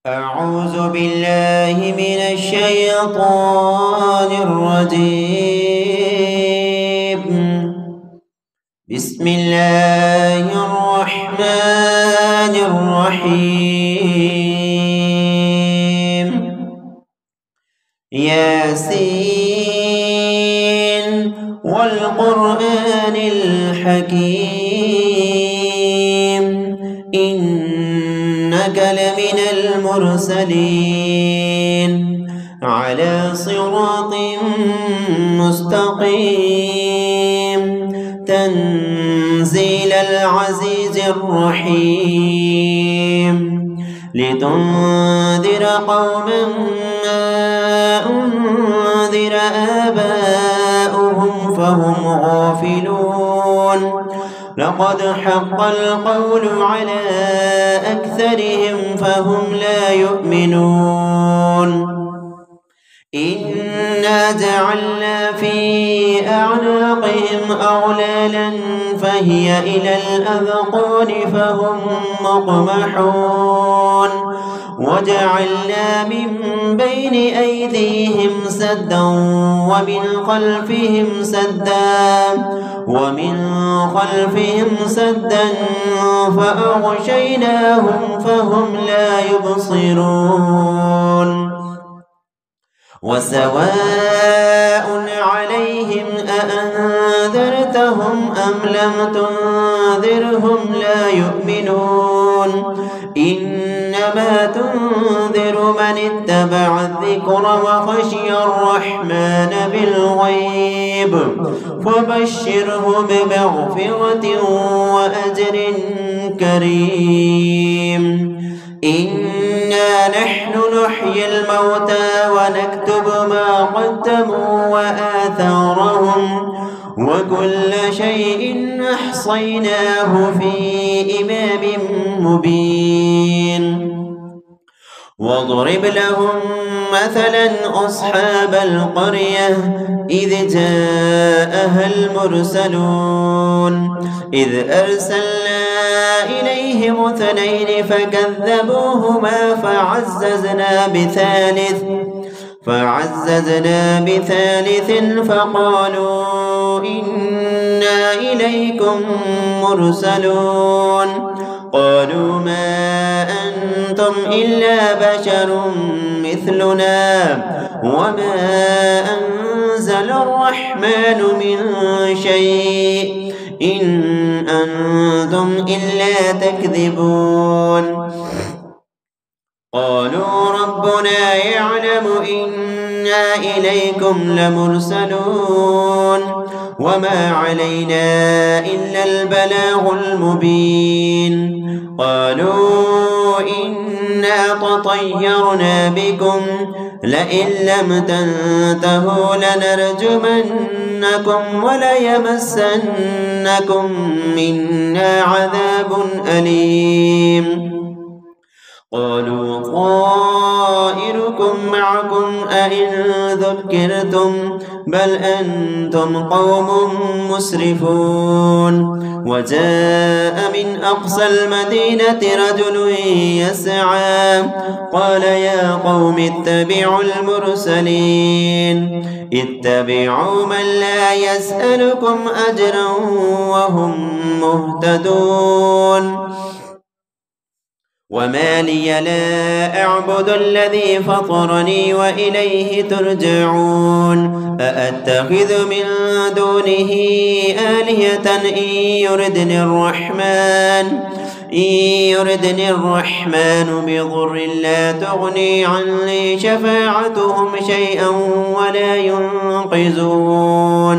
أعوذ بالله من الشيطان الرجيم. بسم الله الرحمن الرحيم. ياسين والقرآن الحكيم إنك لمن المرسلين على صراط مستقيم تنزيل العزيز الرحيم لتنذر قوما ما أنذر آباؤهم فهم غافلون لقد حق القول على أكثرهم فهم لا يؤمنون إنا جعلنا في أعناقهم أغلالا فهي إلى الأذقان فهم مقمحون وجعلنا من بين أيديهم سدا ومن خلفهم سدا فأغشيناهم فهم لا يبصرون وسواء عليهم أأنذرتهم أم لم تنذرهم لا يؤمنون إنما تنذر من اتبع الذكر وخشي الرحمن بالغيب فبشره بمغفرة وأجر كريم. إنا نحن نحيي الموتى ونكتب ما قدموا وآثارهم وكل شيء أحصيناه في إمام مبين. واضرب لهم مثلا أصحاب القرية إذ جاءها المرسلون إذ أرسلنا إليهم 2 فكذبوهما فعززنا بثالث فقالوا إنا إليكم مرسلون قالوا ما أنتم إلا بشر مثلنا وما أنزل الرحمن من شيء إن أنتم إلا تكذبون. قالوا ربنا يعلم إنا إليكم لمرسلون وما علينا إلا البلاغ المبين. قالوا إنا تطيرنا بكم لئن لم تنتهوا لنرجمنكم وليمسنكم منا عذاب أليم. قالوا طائركم معكم أئن ذكرتم بل أنتم قوم مسرفون. وجاء من أقصى المدينة رجل يسعى قال يا قوم اتبعوا المرسلين اتبعوا من لا يسألكم أجرا وهم مهتدون. وما لي لا أعبد الذي فطرني وإليه ترجعون. أأتخذ من دونه آلهة إن يردني الرحمن بضر لا تغني عني شفاعتهم شيئا ولا ينقذون.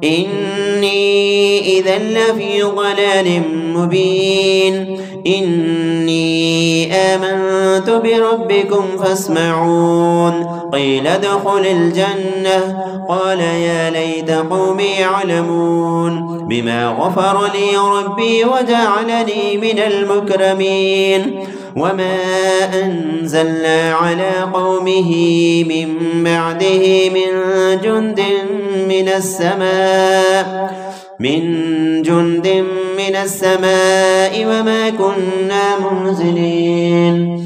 إني إذا لفي ضلال مبين. إني آمنت بربكم فاسمعون. قيل ادخل الجنة قال يا ليت قومي يعلمون بما غفر لي ربي وجعلني من المكرمين. وما أنزلنا على قومه من بعده من جند من السماء وما كنا منزلين.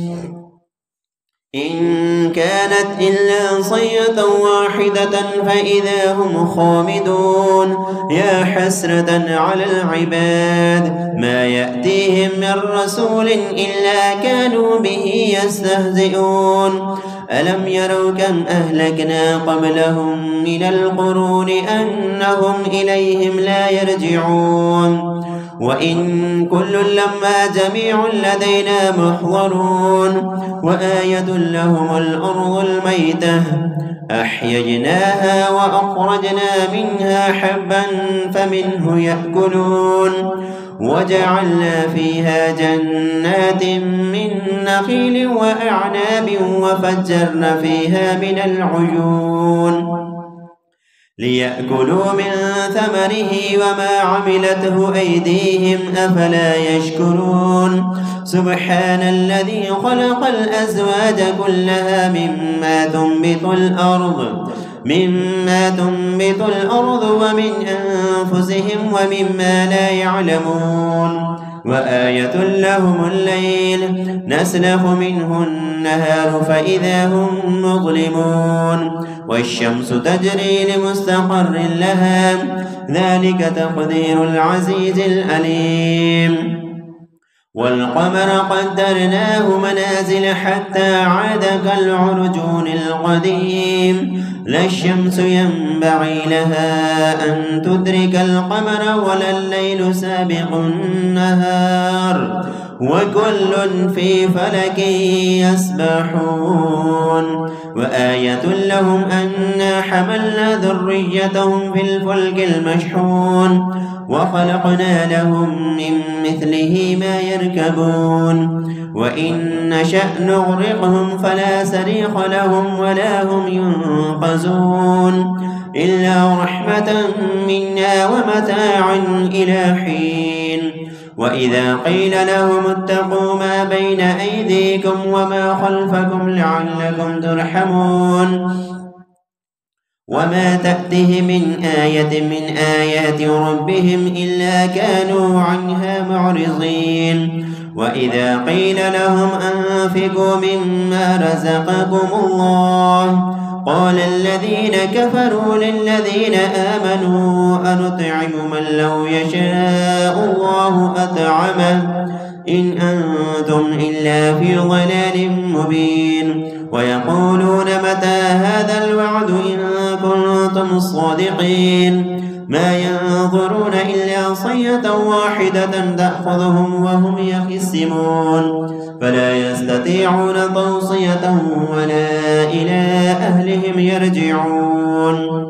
إن كانت إلا صيحة واحدة فإذا هم خامدون يا حسرة على العباد ما يأتيهم من رسول إلا كانوا به يستهزئون ألم يروا كم أهلكنا قبلهم من القرون أنهم إليهم لا يرجعون وإن كل لما جميع لدينا محضرون وآية لهم الأرض الميتة أحييناها وأخرجنا منها حبا فمنه يأكلون وجعلنا فيها جنات من نخيل وأعناب وفجرنا فيها من العيون ليأكلوا من ثمره وما عملته أيديهم أفلا يشكرون سبحان الذي خلق الأزواج كلها مما تنبت الأرض ومن أنفسهم ومما لا يعلمون وآية لهم الليل نسلخ منه النهار فإذا هم مظلمون والشمس تجري لمستقر لها ذلك تقدير العزيز العليم والقمر قدرناه منازل حتى عاد كالعرجون القديم لا الشمس ينبغي لها أن تدرك القمر ولا الليل سابق النهار وكل في فلك يسبحون وآية لهم أنا حملنا ذريتهم في الفلك المشحون وخلقنا لهم من مثله ما يركبون وإن نشأ نغرقهم فلا صريخ لهم ولا هم ينقذون إلا رحمة منا ومتاعا إلى حين وإذا قيل لهم اتقوا ما بين أيديكم وما خلفكم لعلكم ترحمون وما تأته من آية من آيات ربهم إلا كانوا عنها معرضين وإذا قيل لهم أنفقوا مما رزقكم الله قال الذين كفروا للذين آمنوا أنطعم من لو يشاء الله أطعمه إن أنتم إلا في ضلال مبين ويقولون متى هذا الوعد إن كنتم صادقين ما ينظرون إلا صيحة واحدة تأخذهم وهم يخصمون فلا يستطيعون توصية ولا إلى أهلهم يرجعون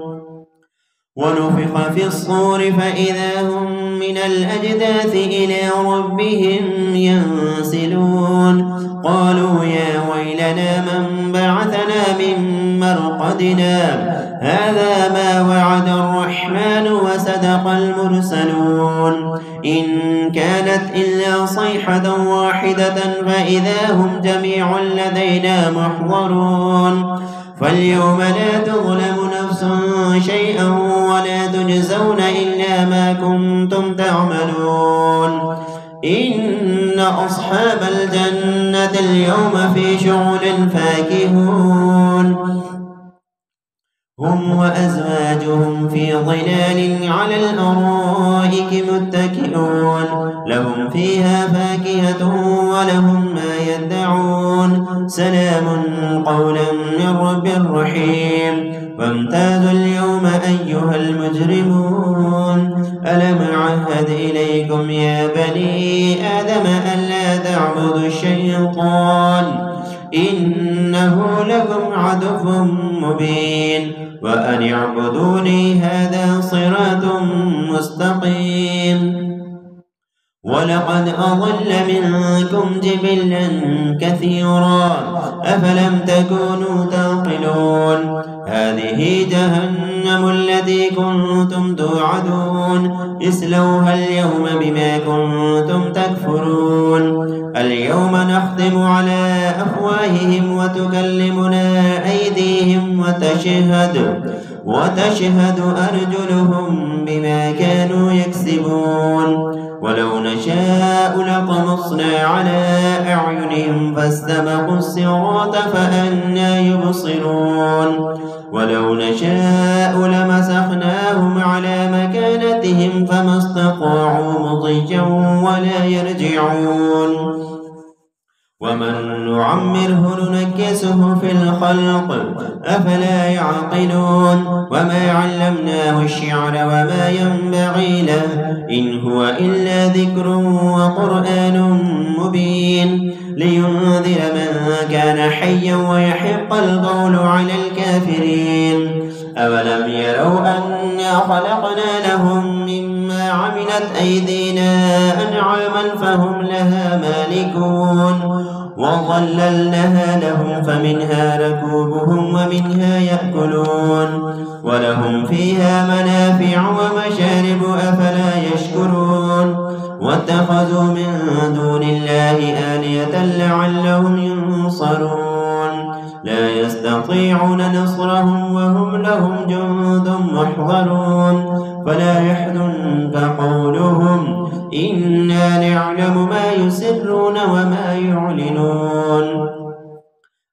ونفخ في الصور فإذا هم من الأجداث إلى ربهم ينسلون قالوا يا ويلنا من بعثنا من مرقدنا هذا ما وعد الرحمن وصدق المرسلون إن كانت إلا صيحة واحدة فإذا هم جميع لدينا محضرون فاليوم لا تظلم نفس شيئا ولا تجزون إلا ما كنتم تعملون إن أصحاب الجنة اليوم في شغل فاكهون هم وأزواجهم في ظلال على الأرائك متكئون لهم فيها فاكهة ولهم ما يدعون سلام قولا من رب رحيم وامتازوا اليوم أيها المجرمون ألم أعهد إليكم يا بني آدم ألا تعبدوا الشيطان إنه لكم عدو مبين وأن اعبدوني هذا صراط مستقيم ولقد أضل منكم جبلا كثيرا أفلم تكونوا تعقلون هذه جهنم التي كنتم توعدون اصلوها اليوم بما كنتم تكفرون اليوم نختم على أفواههم وتكلمنا أيديهم وتشهد أرجلهم بما كانوا يكسبون ولو نشاء لطمسنا على أعينهم فاستبقوا الصراط فأنى يبصرون ولو نشاء لمسخناهم على مكانتهم فما استطاعوا مضيا ولا يرجعون ومن نعمره ننكسه في الخلق أفلا يعقلون وما علمناه الشعر وما ينبغي له إن هو إلا ذكر وقرآن مبين لينذر من كان حيا ويحق القول على الكافرين أولم يروا أنا خلقنا لهم مما عملت أيدينا أنعاما فهم لها مالكون وظللناها لهم فمنها ركوبهم ومنها يأكلون ولهم فيها منافع ومشارب أفلا يشكرون واتخذوا من دون الله آلهة لعلهم ينصرون لا يستطيعون نصرهم وهم لهم جند محضرون فلا يحزنك قولهم إنا نعلم ما يسرون وما يعلنون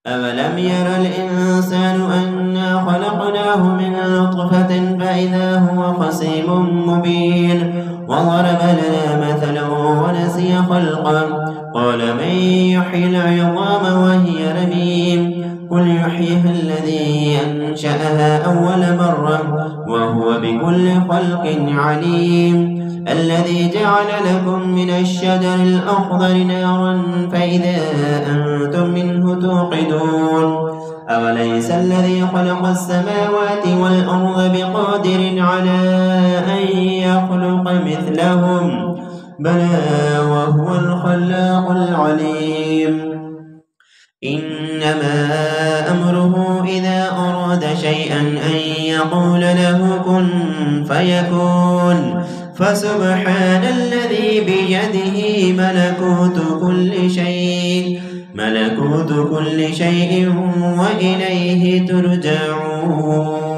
أولم ير الإنسان أنا خلقناه من نطفة فإذا هو خصيم مبين وضرب لنا مثلا ونسي خلقه قال من يحيي العظام وهي رميم قل يحييها الذي أنشأها أول مرة وهو بكل خلق عليم الذي جعل لكم من الشجر الأخضر نارا فإذا أنتم منه توقدون أوليس الذي خلق السماوات والأرض بقادر على أن يخلق مثلهم بلى وهو الخلاق العليم إنما أمره إذا أراد شيئا أن يقول له كن فيكون فسبحان الذي بيده ملكوت كل شيء وإليه ترجعون